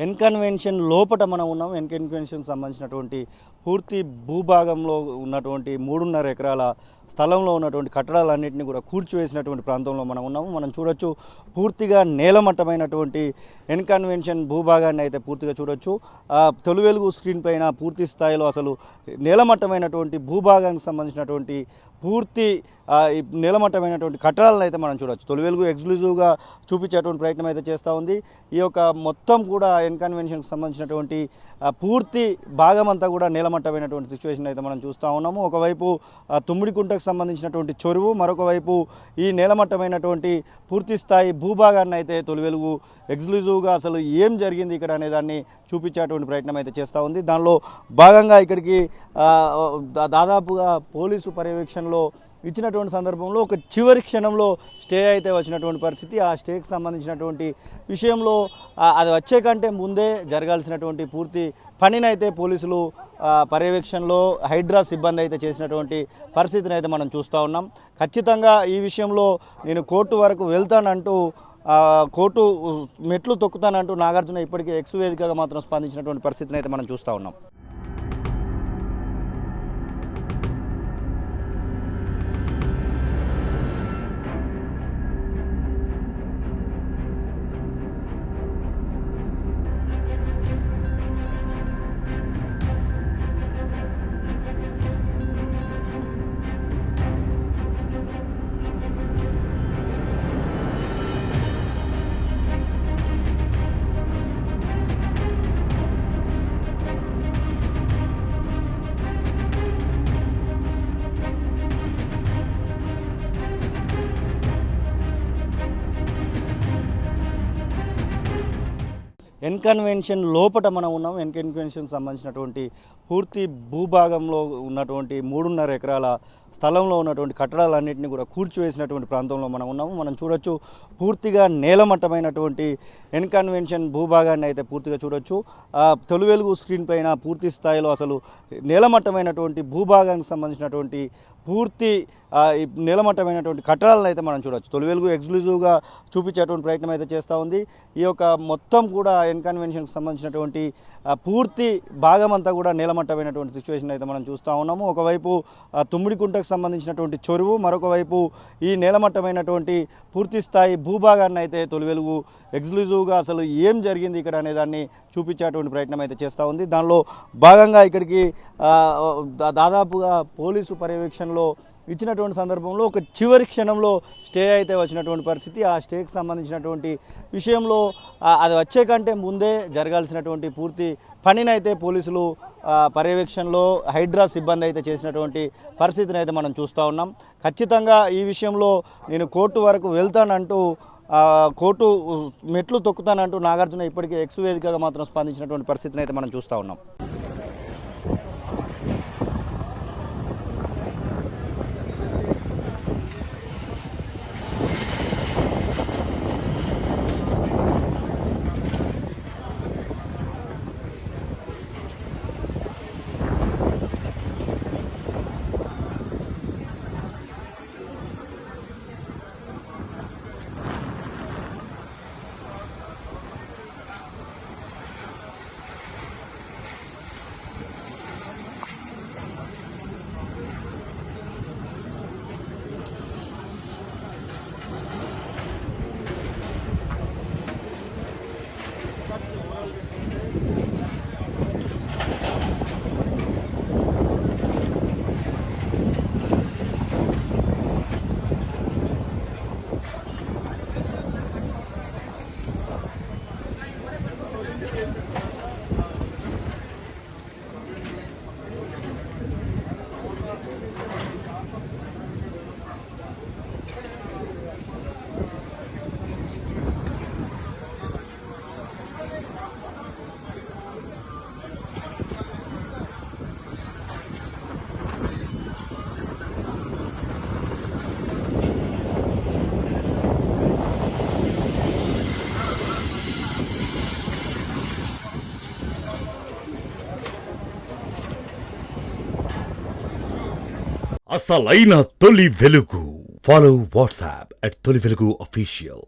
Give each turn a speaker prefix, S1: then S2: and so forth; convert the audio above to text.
S1: ఎన్కన్వెన్షన్ లోపట మనం ఉన్నాం. ఎన్కన్వెన్షన్ సంబంధించినటువంటి పూర్తి భూభాగంలో ఉన్నటువంటి 3.5 ఎకరాల స్థలంలో ఉన్నటువంటి కట్టడాలన్నింటినీ కూడా కూర్చివేసినటువంటి ప్రాంతంలో మనం ఉన్నాము. మనం చూడొచ్చు, పూర్తిగా నేలమట్టమైనటువంటి ఎన్కన్వెన్షన్ భూభాగాన్ని అయితే పూర్తిగా చూడొచ్చు. తొలి వెలుగు స్క్రీన్ పైన పూర్తి స్థాయిలో అసలు నేలమట్టమైనటువంటి భూభాగానికి సంబంధించినటువంటి పూర్తి నేలమట్టమైనటువంటి కట్టడాలను అయితే మనం చూడొచ్చు. తొలి వెలుగు ఎక్స్క్లూజివ్గా చూపించేటువంటి ప్రయత్నం అయితే చేస్తూ ఉంది. ఈ యొక్క మొత్తం కూడా ఎన్కన్వెన్షన్కి సంబంధించినటువంటి పూర్తి భాగం అంతా కూడా నేలమట్టమైనటువంటి సిచ్యువేషన్ అయితే మనం చూస్తూ ఉన్నాము. ఒకవైపు తుమ్మిడికుంటకు సంబంధించినటువంటి చెరువు, మరొక వైపు ఈ నేలమట్టమైనటువంటి పూర్తి స్థాయి భూభాగాన్ని అయితే తొలి వెలుగు ఎక్స్క్లూజివ్గా అసలు ఏం జరిగింది ఇక్కడ అనే దాన్ని చూపించేటువంటి ప్రయత్నం అయితే చేస్తూ ఉంది. దానిలో భాగంగా ఇక్కడికి దాదాపుగా పోలీసు పర్యవేక్షణలో ఇచ్చినటువంటి సందర్భంలో ఒక చివరి క్షణంలో స్టే అయితే వచ్చినటువంటి పరిస్థితి. ఆ స్టేకి సంబంధించినటువంటి విషయంలో అది వచ్చే కంటే ముందే జరగాల్సినటువంటి పూర్తి పనినైతే పోలీసులు పర్యవేక్షణలో హైడ్రా సిబ్బంది అయితే చేసినటువంటి పరిస్థితిని అయితే మనం చూస్తూ ఉన్నాం. ఖచ్చితంగా ఈ విషయంలో నేను కోర్టు వరకు వెళ్తానంటూ కోర్టు మెట్లు తొక్కుతానంటూ నాగార్జున ఇప్పటికే ఎక్స్ వేదికగా మాత్రం స్పందించినటువంటి పరిస్థితిని అయితే మనం చూస్తూ ఉన్నాం. ఎన్కన్వెన్షన్ లోపట మనం ఉన్నాం. ఎన్కన్వెన్షన్ సంబంధించినటువంటి పూర్తి భూభాగంలో ఉన్నటువంటి 3.5 ఎకరాల స్థలంలో ఉన్నటువంటి కట్టడాలన్నింటినీ కూడా కూర్చివేసినటువంటి ప్రాంతంలో మనం ఉన్నాము. మనం చూడొచ్చు, పూర్తిగా నేలమట్టమైనటువంటి ఎన్కన్వెన్షన్ భూభాగాన్ని అయితే పూర్తిగా చూడొచ్చు. తొలి వెలుగు స్క్రీన్ పైన పూర్తి స్థాయిలో అసలు నేలమట్టమైనటువంటి భూభాగానికి సంబంధించినటువంటి పూర్తి నేలమట్టమైనటువంటి కట్టడాలను అయితే మనం చూడొచ్చు. తొలి వెలుగు ఎక్స్క్లూజివ్గా చూపించేటువంటి ప్రయత్నం అయితే చేస్తూ ఉంది. ఈ యొక్క మొత్తం కూడా ఎన్కన్వెన్షన్కి సంబంధించినటువంటి పూర్తి భాగం అంతా కూడా నేలమట్టమైనటువంటి సిచ్యువేషన్ అయితే మనం చూస్తూ ఉన్నాము. ఒకవైపు తుమ్మిడికుంటకు సంబంధించినటువంటి చెరువు, మరొక వైపు ఈ నేలమట్టమైనటువంటి పూర్తి స్థాయి భూభాగాన్ని అయితే తొలి వెలుగు ఎక్స్క్లూజివ్గా అసలు ఏం జరిగింది ఇక్కడ అనే దాన్ని చూపించేటువంటి ప్రయత్నం అయితే చేస్తూ ఉంది. దానిలో భాగంగా ఇక్కడికి దాదాపుగా పోలీసు పర్యవేక్షణలో ఇచ్చినటువంటి సందర్భంలో ఒక చివరి క్షణంలో స్టే అయితే వచ్చినటువంటి పరిస్థితి. ఆ స్టేకి సంబంధించినటువంటి విషయంలో అది వచ్చే కంటే ముందే జరగాల్సినటువంటి పూర్తి పనినైతే పోలీసులు పర్యవేక్షణలో హైడ్రా సిబ్బంది అయితే చేసినటువంటి పరిస్థితిని అయితే మనం చూస్తూ ఉన్నాం. ఖచ్చితంగా ఈ విషయంలో నేను కోర్టు వరకు వెళ్తానంటూ కోర్టు మెట్లు తొక్కుతానంటూ నాగార్జున ఇప్పటికే ఎక్స్ వేదికగా మాత్రం స్పందించినటువంటి పరిస్థితిని అయితే మనం చూస్తూ ఉన్నాం.
S2: అసలైన తొలి వెలుగు. ఫాలో వాట్సాప్ @తొలి వెలుగు official.